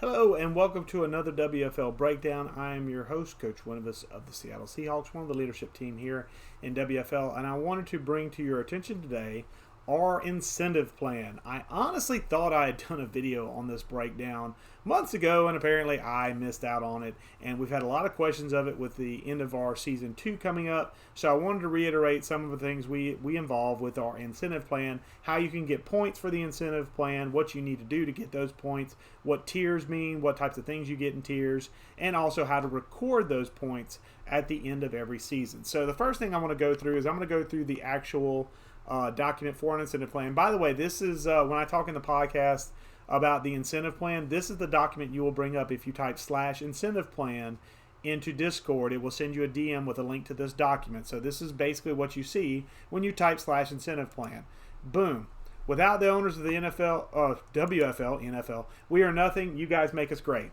Hello and welcome to another WFL Breakdown. I am your host, Coach Winuvas of the Seattle Seahawks, one of the leadership team here in WFL, and I wanted to bring to your attention today our incentive plan. I honestly thought I had done a video on this breakdown months ago, and apparently I missed out on it, and we've had a lot of questions of it with the end of our Season 2 coming up, so I wanted to reiterate some of the things we involve with our incentive plan, how you can get points for the incentive plan, what you need to do to get those points, what tiers mean, what types of things you get in tiers, and also how to record those points at the end of every season. So the first thing I want to go through is I'm going to go through the actual document for an incentive plan. By the way, this is when I talk in the podcast about the incentive plan, this is the document you will bring up if you type /incentive plan into Discord. It will send you a DM with a link to this document. So this is basically what you see when you type /incentive plan. Boom. Without the owners of the WFL, we are nothing. You guys make us great.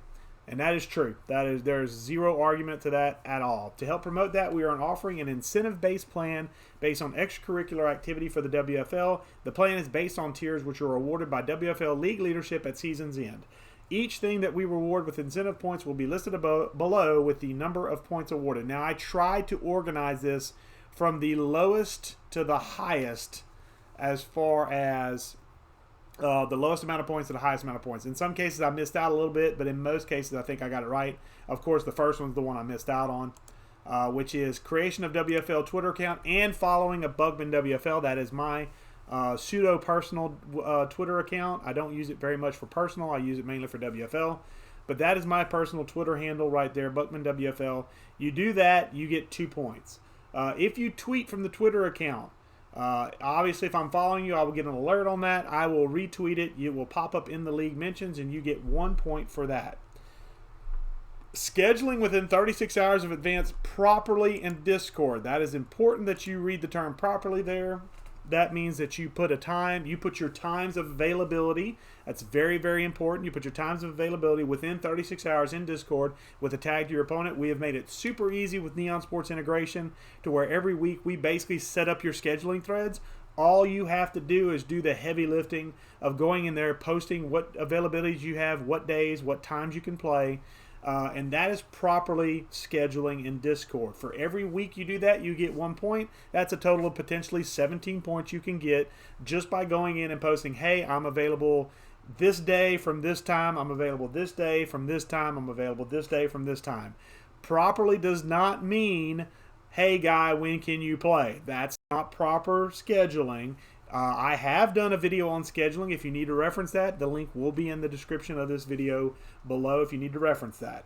And that is true. There's zero argument to that at all. To help promote that, we are offering an incentive-based plan based on extracurricular activity for the WFL. The plan is based on tiers which are awarded by WFL league leadership at season's end. Each thing that we reward with incentive points will be listed below with the number of points awarded. Now, I tried to organize this from the lowest to the highest as far as the lowest amount of points to the highest amount of points. In some cases, I missed out a little bit, but in most cases, I think I got it right. Of course, the first one's the one I missed out on, which is creation of WFL Twitter account and following a Bugman WFL. That is my pseudo-personal Twitter account. I don't use it very much for personal. I use it mainly for WFL. But that is my personal Twitter handle right there, Buckman WFL. You do that, you get 2 points. If you tweet from the Twitter account, obviously, if I'm following you, I will get an alert on that. I will retweet it. It will pop up in the league mentions, and you get 1 point for that. Scheduling within 36 hours of advance properly in Discord. That is important that you read the term properly there. That means that you put a time, you put your times of availability. That's very, very important. You put your times of availability within 36 hours in Discord with a tag to your opponent. We have made it super easy with Neon Sports integration to where every week we basically set up your scheduling threads. All you have to do is do the heavy lifting of going in there, posting what availabilities you have, what days, what times you can play. And that is properly scheduling in Discord. For every week you do that, you get 1 point. That's a total of potentially 17 points you can get just by going in and posting, hey, I'm available this day from this time. I'm available this day from this time. I'm available this day from this time. Properly does not mean, hey, guy, when can you play? That's not proper scheduling. I have done a video on scheduling. If you need to reference that, the link will be in the description of this video below if you need to reference that.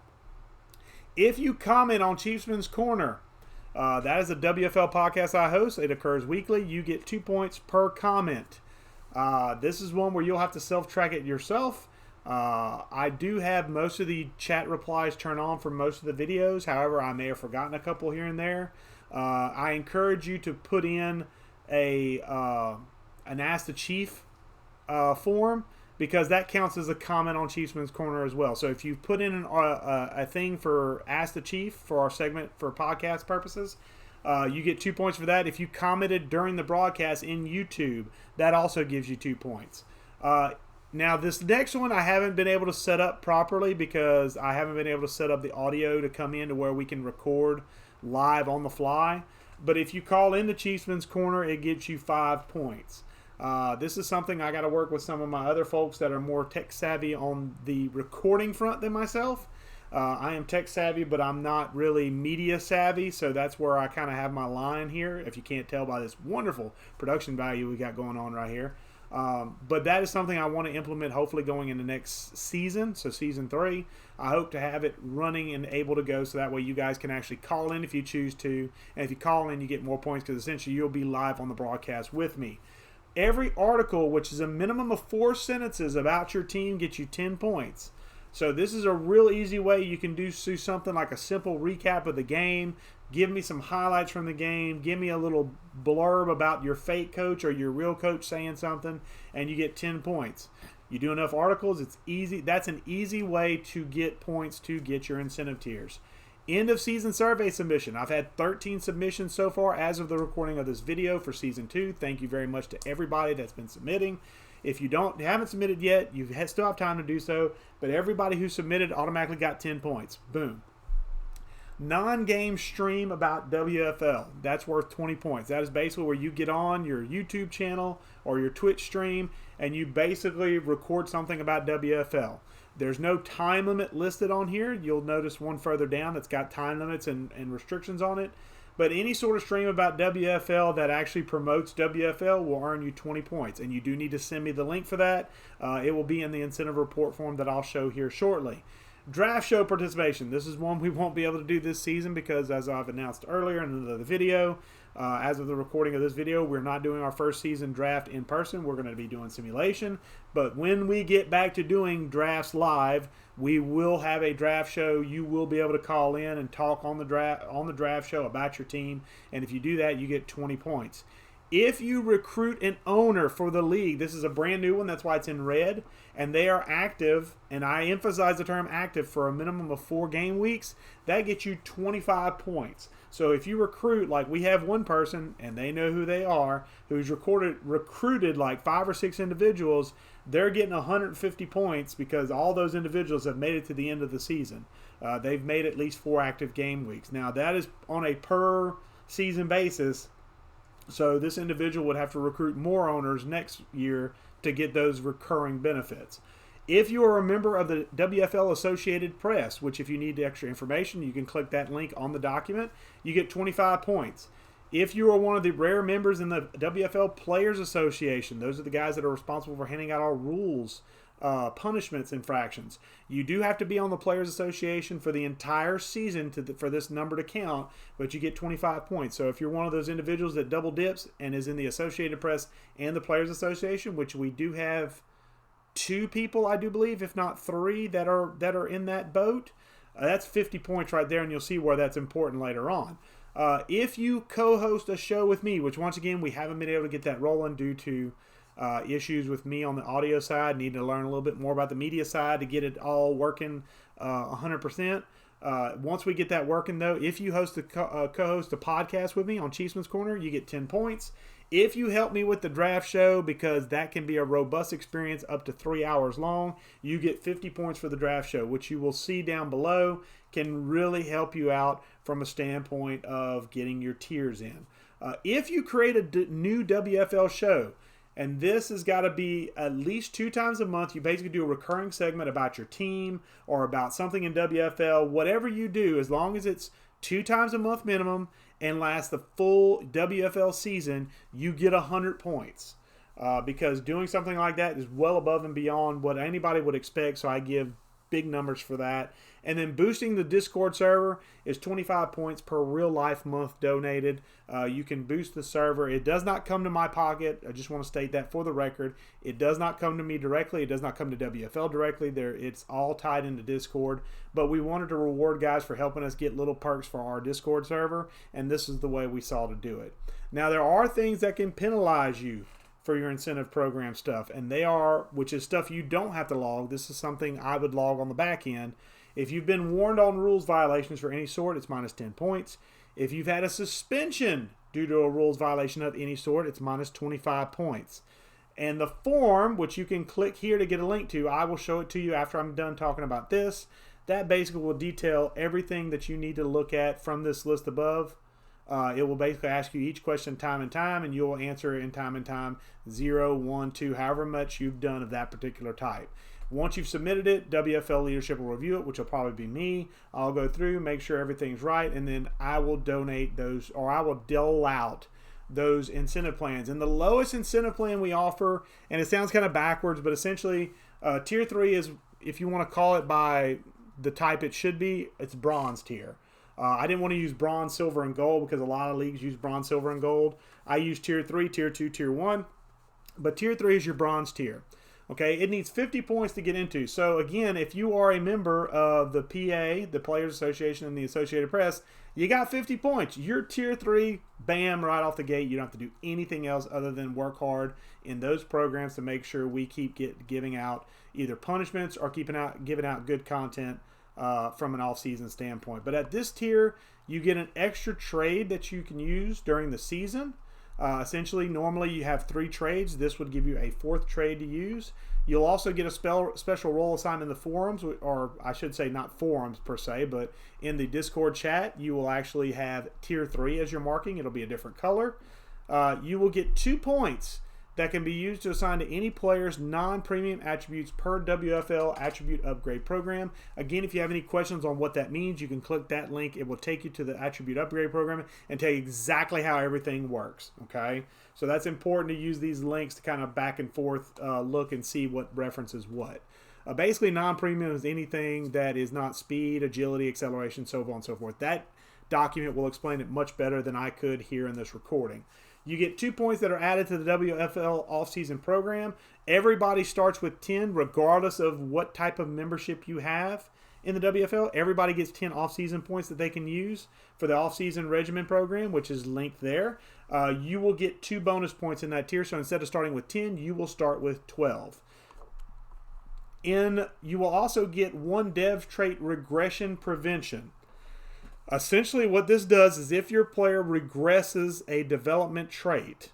If you comment on Chiefsman's Corner, that is a WFL podcast I host. It occurs weekly. You get 2 points per comment. This is one where you'll have to self-track it yourself. I do have most of the chat replies turned on for most of the videos. However, I may have forgotten a couple here and there. I encourage you to put in an Ask the Chief form, because that counts as a comment on Chiefsman's Corner as well. So if you put in a thing for Ask the Chief for our segment for podcast purposes, you get 2 points for that. If you commented during the broadcast in YouTube, that also gives you 2 points. Now, this next one I haven't been able to set up properly because I haven't been able to set up the audio to come in to where we can record live on the fly. But if you call in the Chiefsman's Corner, it gets you 5 points. This is something I got to work with some of my other folks that are more tech savvy on the recording front than myself. I am tech savvy, but I'm not really media savvy, so that's where I kind of have my line here, if you can't tell by this wonderful production value we got going on right here. But that is something I want to implement hopefully going into next season, so season 3. I hope to have it running and able to go so that way you guys can actually call in if you choose to. And if you call in, you get more points because essentially you'll be live on the broadcast with me. Every article, which is a minimum of 4 sentences about your team, gets you 10 points. So this is a real easy way you can do something like a simple recap of the game. Give me some highlights from the game. Give me a little blurb about your fake coach or your real coach saying something, and you get 10 points. You do enough articles, it's easy. That's an easy way to get points to get your incentive tiers. End of season survey submission. I've had 13 submissions so far as of the recording of this video for season 2. Thank you very much to everybody that's been submitting. If you haven't submitted yet, you still have time to do so. But everybody who submitted automatically got 10 points. Boom. Non-game stream about WFL. That's worth 20 points. That is basically where you get on your YouTube channel or your Twitch stream and you basically record something about WFL. There's no time limit listed on here. You'll notice one further down that's got time limits and restrictions on it. But any sort of stream about WFL that actually promotes WFL will earn you 20 points. And you do need to send me the link for that. It will be in the incentive report form that I'll show here shortly. Draft show participation. This is one we won't be able to do this season because, as I've announced earlier in the video, as of the recording of this video, we're not doing our first season draft in person. We're going to be doing simulation. But when we get back to doing drafts live, we will have a draft show. You will be able to call in and talk on the draft show about your team. And if you do that, you get 20 points. If you recruit an owner for the league, this is a brand new one, that's why it's in red, and they are active, and I emphasize the term active, for a minimum of 4 game weeks, that gets you 25 points. So if you recruit, like we have one person, and they know who they are, who's recruited like 5 or 6 individuals, they're getting 150 points because all those individuals have made it to the end of the season. They've made at least 4 active game weeks. Now that is on a per season basis. So this individual would have to recruit more owners next year to get those recurring benefits. If you are a member of the WFL Associated Press, which if you need extra information, you can click that link on the document, you get 25 points. If you are one of the rare members in the WFL Players Association, those are the guys that are responsible for handing out our rules, punishments, infractions. You do have to be on the Players Association for the entire season for this number to count, but you get 25 points. So if you're one of those individuals that double dips and is in the Associated Press and the Players Association, which we do have 2 people, I do believe, if not 3, that are in that boat, that's 50 points right there, and you'll see where that's important later on. If you co-host a show with me, which once again we haven't been able to get that rolling due to issues with me on the audio side, need to learn a little bit more about the media side to get it all working 100%. Once we get that working, though, if you co-host a podcast with me on Chiefsman's Corner, you get 10 points. If you help me with the draft show, because that can be a robust experience up to 3 hours long, you get 50 points for the draft show, which you will see down below can really help you out from a standpoint of getting your tiers in. If you create a new WFL show, and this has got to be at least 2 times a month. You basically do a recurring segment about your team or about something in WFL. Whatever you do, as long as it's 2 times a month minimum and lasts the full WFL season, you get 100 points. Because doing something like that is well above and beyond what anybody would expect, so I give big numbers for that. And then boosting the Discord server is 25 points per real life month donated. You can boost the server. It does not come to my pocket. I just want to state that for the record. It does not come to me directly. It does not come to WFL directly. It's all tied into Discord. But we wanted to reward guys for helping us get little perks for our Discord server, and this is the way we saw to do it. Now, there are things that can penalize you for your incentive program stuff, and they are, which is stuff you don't have to log. This is something I would log on the back end. If you've been warned on rules violations for any sort, it's minus 10 points. If you've had a suspension due to a rules violation of any sort, it's minus 25 points. And the form, which you can click here to get a link to, I will show it to you after I'm done talking about this. That basically will detail everything that you need to look at from this list above. It will basically ask you each question time and time, and you'll answer it in time and time, 0, 1, 2, however much you've done of that particular type. Once you've submitted it, WFL leadership will review it, which will probably be me. I'll go through, make sure everything's right, and then I will donate those, or I will dole out those incentive plans. And the lowest incentive plan we offer, and it sounds kind of backwards, but essentially tier 3 is, if you want to call it by the type it should be, it's bronze tier. I didn't want to use bronze, silver, and gold because a lot of leagues use bronze, silver, and gold. I use tier 3, tier 2, tier 1, but tier 3 is your bronze tier. Okay, it needs 50 points to get into. So again, if you are a member of the PA, the Players Association, and the Associated Press, you got 50 points. You're tier 3, bam, right off the gate. You don't have to do anything else other than work hard in those programs to make sure we keep giving out either punishments or giving out good content from an off-season standpoint. But at this tier, you get an extra trade that you can use during the season. Essentially, normally you have 3 trades. This would give you a 4th trade to use. You'll also get a special role assignment in the forums, or I should say not forums per se, but in the Discord chat, you will actually have Tier 3 as your marking. It'll be a different color. You will get 2 points that can be used to assign to any player's non-premium attributes per WFL Attribute Upgrade Program. Again, if you have any questions on what that means, you can click that link. It will take you to the Attribute Upgrade Program and tell you exactly how everything works, okay? So that's important to use these links to kind of back and forth look and see what references what. Basically, non-premium is anything that is not speed, agility, acceleration, so on and so forth. That document will explain it much better than I could here in this recording. You get 2 points that are added to the WFL offseason program. Everybody starts with 10 regardless of what type of membership you have in the WFL. Everybody gets 10 offseason points that they can use for the offseason regimen program, which is linked there. You will get 2 bonus points in that tier. So instead of starting with 10, you will start with 12. You will also get 1 dev trait regression prevention. Essentially what this does is if your player regresses a development trait,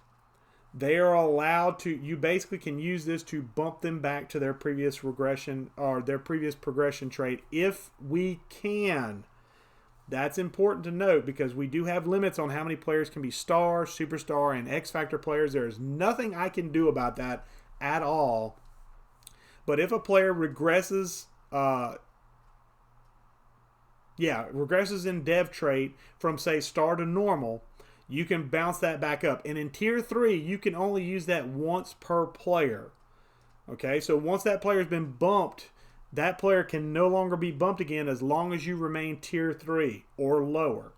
they are allowed to, you basically can use this to bump them back to their previous regression or their previous progression trait if we can. That's important to note because we do have limits on how many players can be star, superstar, and X Factor players. There is nothing I can do about that at all. But if a player regresses regresses in dev trait from, say, star to normal, you can bounce that back up. And in Tier 3, you can only use that once per player. Okay, so once that player has been bumped, that player can no longer be bumped again as long as you remain Tier 3 or lower.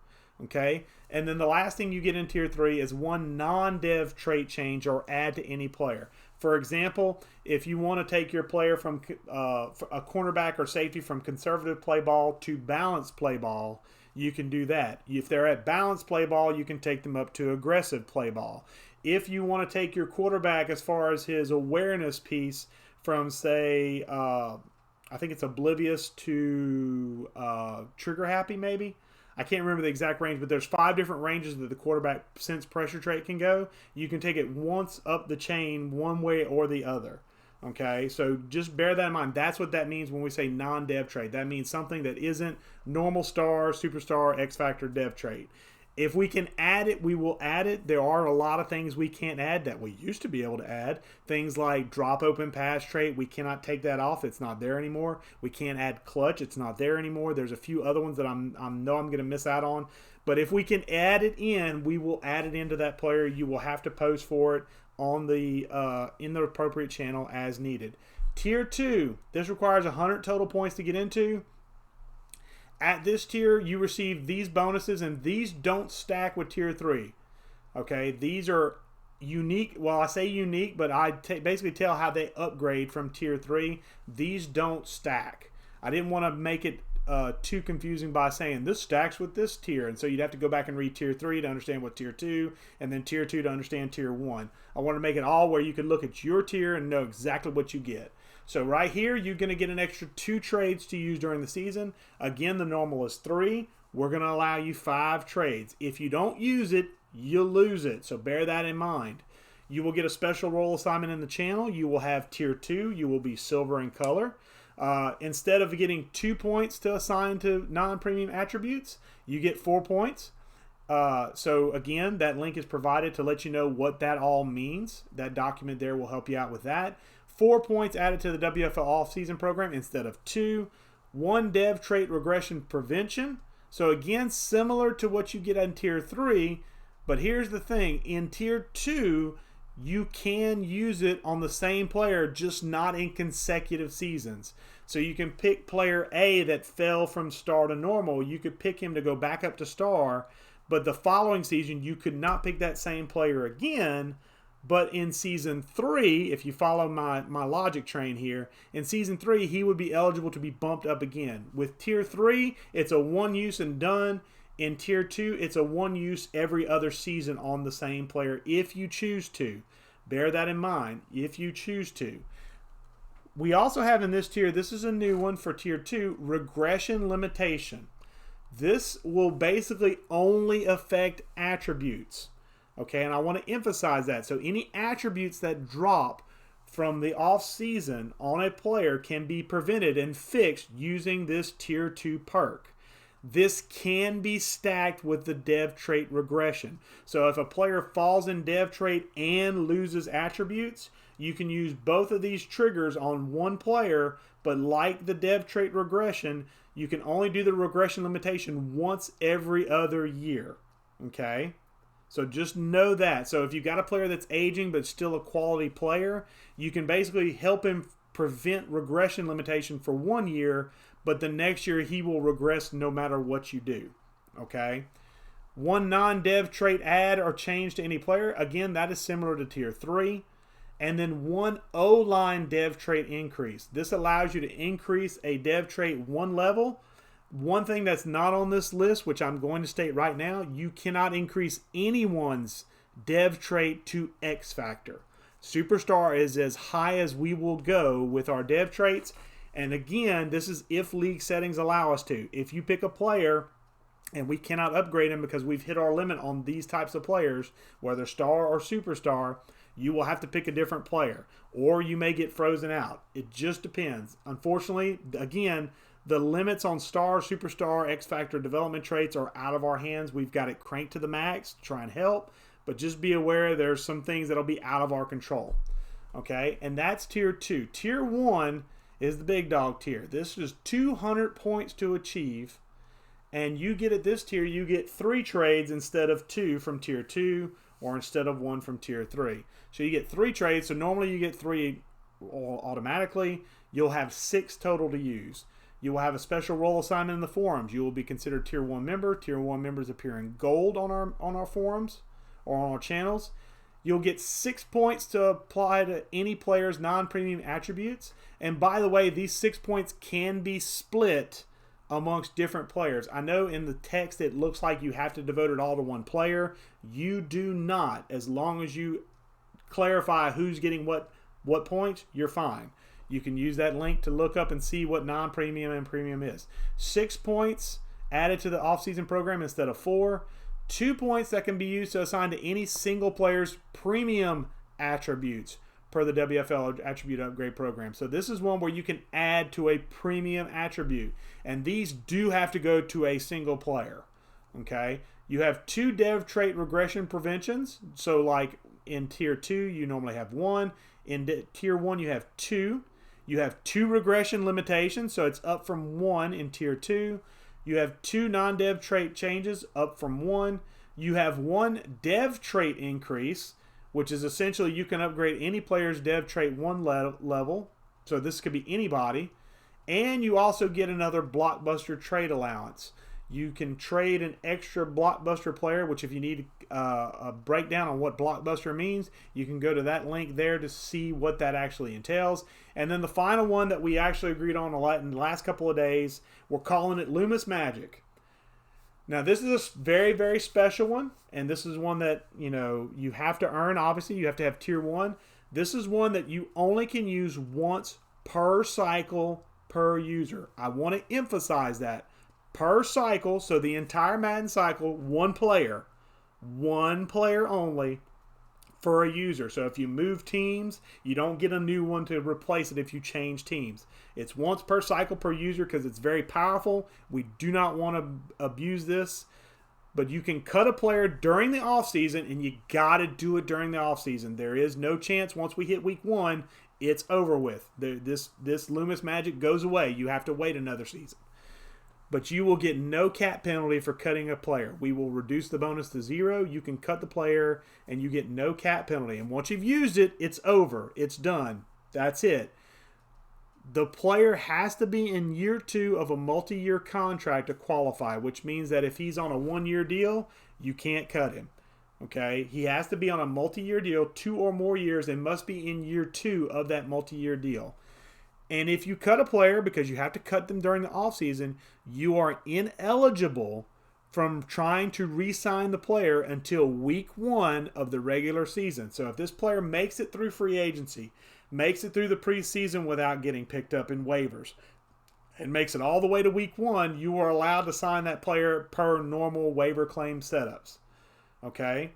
Okay, and then the last thing you get in Tier 3 is 1 non-dev trait change or add to any player. For example, if you want to take your player from a cornerback or safety from conservative play ball to balanced play ball, you can do that. If they're at balanced play ball, you can take them up to aggressive play ball. If you want to take your quarterback as far as his awareness piece from, say, I think it's oblivious to trigger happy maybe. I can't remember the exact range, but there's 5 different ranges that the quarterback sense pressure trait can go. You can take it once up the chain one way or the other. Okay, so just bear that in mind. That's what that means when we say non-dev trait. That means something that isn't normal star, superstar, X Factor dev trait. If we can add it, we will add it. There are a lot of things we can't add that we used to be able to add. Things like drop open pass trait, we cannot take that off. It's not there anymore. We can't add clutch. It's not there anymore. There's a few other ones that I know I'm going to miss out on. But if we can add it in, we will add it into that player. You will have to post for it on the in the appropriate channel as needed. Tier 2, this requires 100 total points to get into. At this tier, you receive these bonuses, and these don't stack with Tier 3. Okay, these are unique. Well, I say unique, but I basically tell how they upgrade from Tier 3. These don't stack. I didn't want to make it too confusing by saying this stacks with this tier, and so you'd have to go back and read Tier 3 to understand what Tier 2, and then Tier 2 to understand Tier 1. I want to make it all where you can look at your tier and know exactly what you get. So right here, you're going to get an extra 2 trades to use during the season. Again, the normal is 3. We're going to allow you 5 trades. If you don't use it, you lose it. So bear that in mind. You will get a special role assignment in the channel. You will have Tier 2. You will be silver in color. Instead of getting 2 points to assign to non-premium attributes, you get 4 points. So again, that link is provided to let you know what that all means. That document there will help you out with that. 4 points added to the WFL off-season program instead of 2. 1 dev trait regression prevention. So again, similar to what you get in Tier 3, but here's the thing. In Tier 2, you can use it on the same player, just not in consecutive seasons. So you can pick player A that fell from star to normal. You could pick him to go back up to star, but the following season, you could not pick that same player again. But in Season 3, if you follow my logic train here, in Season 3, he would be eligible to be bumped up again. With Tier 3, it's a 1 use and done. In Tier 2, it's a 1 use every other season on the same player if you choose to. Bear that in mind, if you choose to. We also have in this tier, this is a new one for Tier 2, regression limitation. This will basically only affect attributes. Okay, and I want to emphasize that. So any attributes that drop from the off season on a player can be prevented and fixed using this tier 2 perk. This can be stacked with the dev trait regression. So if a player falls in dev trait and loses attributes, you can use both of these triggers on one player, but like the dev trait regression, you can only do the regression limitation once every other year. Okay? So just know that. So if you've got a player that's aging but still a quality player, you can basically help him prevent regression limitation for 1 year, but the next year he will regress no matter what you do. Okay? One non-dev trait add or change to any player. Again, that is similar to tier 3. And then one O-line dev trait increase. This allows you to increase a dev trait 1 level. One thing that's not on this list, which I'm going to state right now, you cannot increase anyone's dev trait to X factor. Superstar is as high as we will go with our dev traits. And again, this is if league settings allow us to. If you pick a player and we cannot upgrade him because we've hit our limit on these types of players, whether star or superstar, you will have to pick a different player. Or you may get frozen out. It just depends. Unfortunately, again, the limits on star, superstar, X Factor development traits are out of our hands. We've got it cranked to the max to try and help. But just be aware there's some things that'll be out of our control. Okay? And that's tier 2. Tier 1 is the big dog tier. This is 200 points to achieve. And you get at this tier, you get 3 trades instead of 2 from tier 2 or instead of 1 from tier 3. So you get 3 trades. So normally you get 3 automatically. You'll have 6 total to use. You will have a special role assignment in the forums. You will be considered tier 1 member. Tier 1 members appear in gold on our forums or on our channels. You'll get 6 points to apply to any player's non-premium attributes. And by the way, these 6 points can be split amongst different players. I know in the text it looks like you have to devote it all to one player. You do not. As long as you clarify who's getting what points, you're fine. You can use that link to look up and see what non-premium and premium is. 6 points added to the off-season program instead of 4. 2 points that can be used to assign to any single player's premium attributes per the WFL attribute upgrade program. So this is one where you can add to a premium attribute. And these do have to go to a single player. Okay? You have 2 dev trait regression preventions. So like in tier 2, you normally have 1. In tier 1, you have 2. You have 2 regression limitations, so it's up from 1 in tier 2. You have 2 non-dev trait changes, up from 1. You have 1 dev trait increase, which is essentially you can upgrade any player's dev trait 1 level. So this could be anybody. And you also get another blockbuster trade allowance. You can trade an extra blockbuster player, which if you need a breakdown on what blockbuster means, you can go to that link there to see what that actually entails. And then the final one that we actually agreed on a lot in the last couple of days, we're calling it Loomis Magic. Now this is a very, very special one, and this is one that you have to earn. Obviously, you have to have tier 1. This is one that you only can use once per cycle per user. I want to emphasize that. Per cycle, so the entire Madden cycle, one player only for a user. So if you move teams, you don't get a new one to replace it if you change teams. It's once per cycle per user because it's very powerful. We do not want to abuse this, but you can cut a player during the offseason, and you got to do it during the offseason. There is no chance once we hit week 1, it's over with. This Loomis Magic goes away. You have to wait another season. But you will get no cap penalty for cutting a player. We will reduce the bonus to 0. You can cut the player, and you get no cap penalty. And once you've used it, it's over. It's done. That's it. The player has to be in year 2 of a multi-year contract to qualify, which means that if he's on a 1-year deal, you can't cut him. Okay? He has to be on a multi-year deal, 2 or more years, and must be in year 2 of that multi-year deal. And if you cut a player, because you have to cut them during the offseason, you are ineligible from trying to re-sign the player until week 1 of the regular season. So if this player makes it through free agency, makes it through the preseason without getting picked up in waivers, and makes it all the way to week 1, you are allowed to sign that player per normal waiver claim setups. Okay?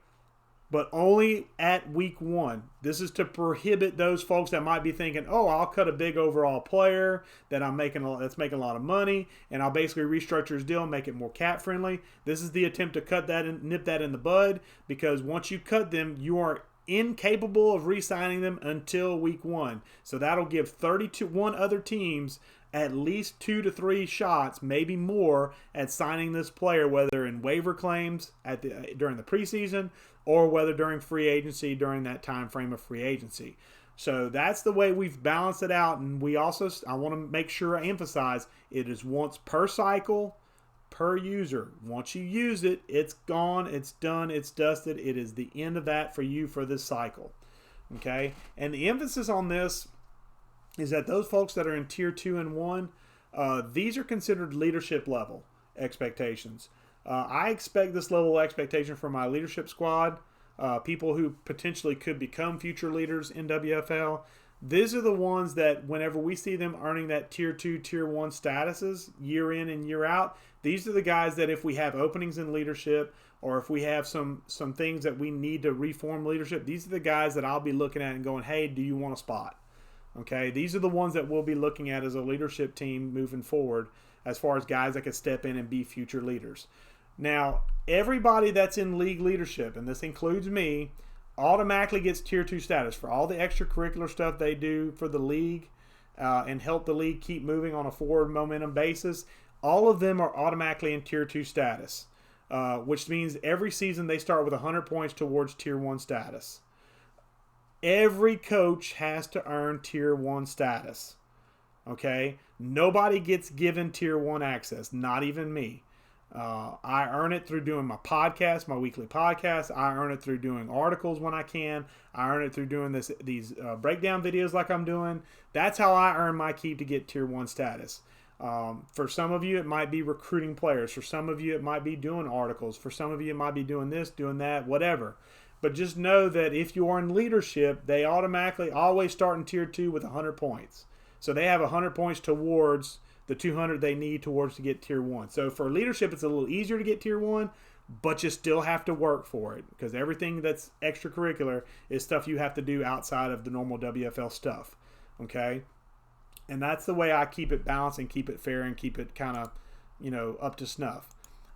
but only at week 1. This is to prohibit those folks that might be thinking, oh, I'll cut a big overall player that's making a lot of money, and I'll basically restructure his deal and make it more cap friendly. This is the attempt to cut that and nip that in the bud, because once you cut them, you are incapable of re-signing them until week 1. So that'll give 31 other teams at least 2 to 3 shots, maybe more, at signing this player, whether in waiver claims during the preseason or whether during free agency during that time frame of free agency. So that's the way we've balanced it out. And we also, I want to make sure I emphasize, it is once per cycle, per user. Once you use it, it's gone, it's done, it's dusted. It is the end of that for you for this cycle. Okay? And the emphasis on this is that those folks that are in tier 2 and 1, these are considered leadership level expectations. I expect this level of expectation from my leadership squad, people who potentially could become future leaders in WFL. These are the ones that whenever we see them earning that tier 2, tier 1 statuses year in and year out, these are the guys that if we have openings in leadership or if we have some things that we need to reform leadership, these are the guys that I'll be looking at and going, hey, do you want a spot? Okay, these are the ones that we'll be looking at as a leadership team moving forward as far as guys that could step in and be future leaders. Now, everybody that's in league leadership, and this includes me, automatically gets tier 2 status for all the extracurricular stuff they do for the league and help the league keep moving on a forward momentum basis. All of them are automatically in tier 2 status, which means every season they start with 100 points towards tier 1 status. Every coach has to earn tier 1 status. Okay? Nobody gets given tier 1 access, not even me. I earn it through doing my podcast, my weekly podcast. I earn it through doing articles when I can. I earn it through doing these breakdown videos like I'm doing. That's how I earn my keep to get tier 1 status. For some of you, it might be recruiting players. For some of you, it might be doing articles. For some of you, it might be doing this, doing that, whatever. But just know that if you are in leadership, they automatically always start in tier 2 with 100 points. So they have 100 points towards the 200 they need towards to get tier 1. So for leadership, it's a little easier to get tier 1, but you still have to work for it because everything that's extracurricular is stuff you have to do outside of the normal WFL stuff. Okay? And that's the way I keep it balanced and keep it fair and keep it kind of, up to snuff.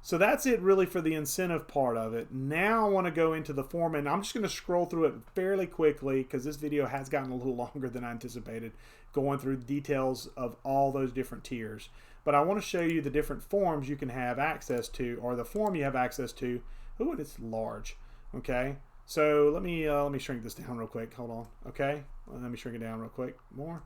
So that's it really for the incentive part of it. Now I want to go into the form, and I'm just going to scroll through it fairly quickly because this video has gotten a little longer than I anticipated, going through the details of all those different tiers. But I want to show you the different forms you can have access to, or the form you have access to. Ooh, and it's large. Okay, so let me shrink this down real quick. Hold on. Okay, let me shrink it down real quick. More.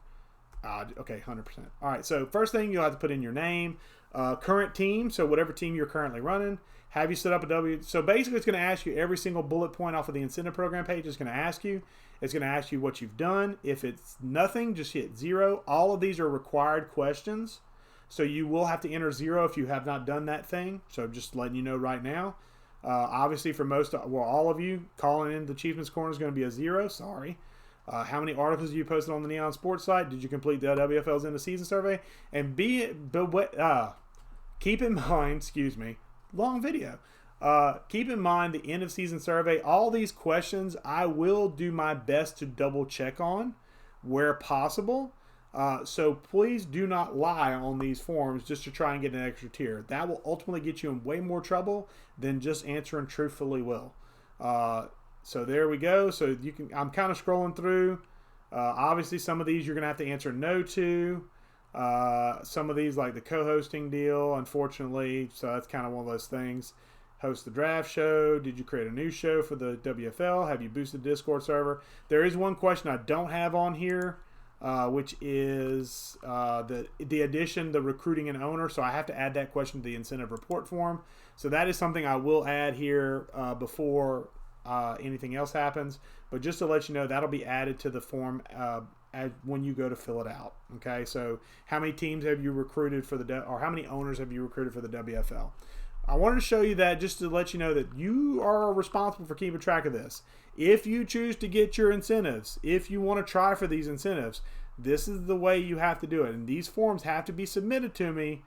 Okay, 100%. All right, so first thing you'll have to put in your name, current team, so whatever team you're currently running. Have you set up a So basically it's going to ask you every single bullet point off of the incentive program page. It's going to ask you. It's going to ask you what you've done. If it's nothing, just hit 0. All of these are required questions, so you will have to enter 0 if you have not done that thing. So just letting you know right now. Obviously for all of you, calling in the Chiefman's Corner is going to be a 0. Sorry. How many articles have you posted on the Neon Sports site? Did you complete the WFL's end of season survey? And keep in mind, long video. Keep in mind the end of season survey. All these questions I will do my best to double check on where possible. So please do not lie on these forms just to try and get an extra tier. That will ultimately get you in way more trouble than just answering truthfully will. So there we go. So I'm kind of scrolling through. Obviously, some of these you're going to have to answer no to. Some of these, like the co-hosting deal, unfortunately. So that's kind of one of those things. Host the draft show. Did you create a new show for the WFL? Have you boosted the Discord server? There is one question I don't have on here, which is the addition, the recruiting and owner. So I have to add that question to the incentive report form. So that is something I will add here before anything else happens, but just to let you know, that'll be added to the form when you go to fill it out. Okay, so how many teams have you recruited for or how many owners have you recruited for the WFL? I wanted to show you that just to let you know that you are responsible for keeping track of this. If you choose to get your incentives, if you want to try for these incentives, this is the way you have to do it, and these forms have to be submitted to me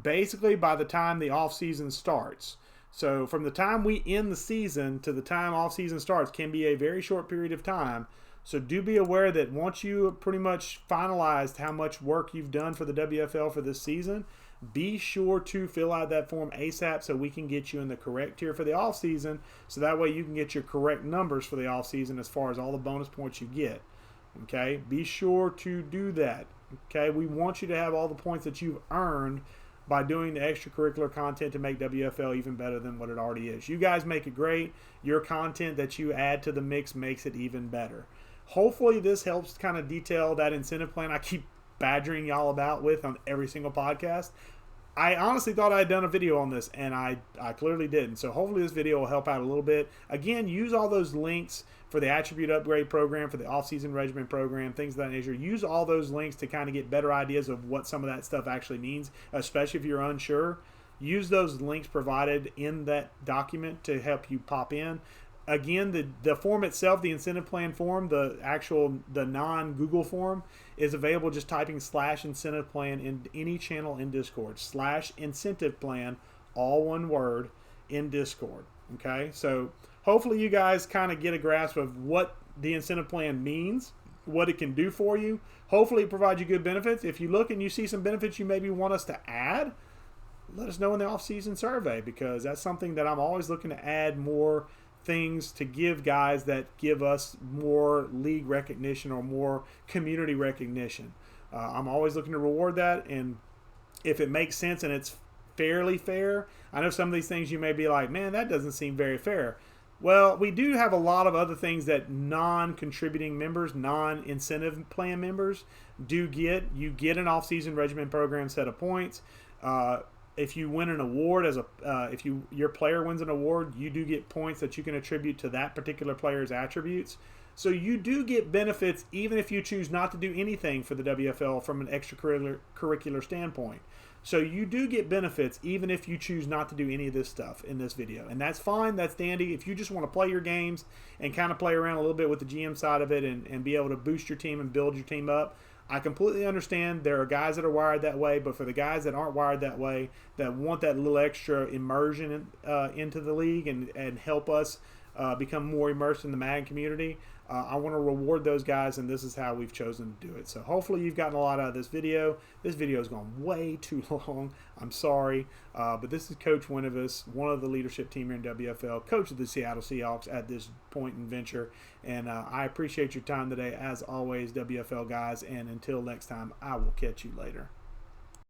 basically by the time the off season starts. So from the time we end the season to the time off season starts can be a very short period of time. So do be aware that once you pretty much finalized how much work you've done for the WFL for this season, be sure to fill out that form ASAP so we can get you in the correct tier for the off season, so that way you can get your correct numbers for the off season as far as all the bonus points you get. Okay, be sure to do that. Okay, we want you to have all the points that you've earned by doing the extracurricular content to make WFL even better than what it already is. You guys make it great. Your content that you add to the mix makes it even better. Hopefully this helps kind of detail that incentive plan I keep badgering y'all about with on every single podcast. I honestly thought I had done a video on this, and I clearly didn't. So hopefully this video will help out a little bit. Again, use all those links for the attribute upgrade program, for the off-season regimen program, things of that nature. Use all those links to kind of get better ideas of what some of that stuff actually means, especially if you're unsure. Use those links provided in that document to help you pop in. Again, the form itself, the incentive plan form, the non-Google form, is available just typing /incentive plan in any channel in Discord. /incentive plan, all one word, in Discord. Okay, so hopefully you guys kind of get a grasp of what the incentive plan means, what it can do for you. Hopefully it provides you good benefits. If you look and you see some benefits you maybe want us to add, let us know in the off-season survey, because that's something that I'm always looking to add more things to give guys that give us more league recognition or more community recognition. I'm always looking to reward that, and if it makes sense and it's fairly fair. I know some of these things you may be like, man, that doesn't seem very fair. Well, we do have a lot of other things that non-contributing members, non-incentive plan members do get. You get an off-season regimen program set of points. If you win an award, if your player wins an award, you do get points that you can attribute to that particular player's attributes. So you do get benefits even if you choose not to do anything for the WFL from an extracurricular standpoint. So you do get benefits even if you choose not to do any of this stuff in this video. And that's fine, that's dandy. If you just want to play your games and kind of play around a little bit with the GM side of it and be able to boost your team and build your team up, I completely understand. There are guys that are wired that way, but for the guys that aren't wired that way, that want that little extra immersion into the league and help us become more immersed in the Madden community, I want to reward those guys, and this is how we've chosen to do it. So hopefully you've gotten a lot out of this video. This video has gone way too long. I'm sorry, but this is Coach Winuvas, one of the leadership team here in WFL, coach of the Seattle Seahawks at this point in venture, and I appreciate your time today, as always, WFL guys, and until next time, I will catch you later.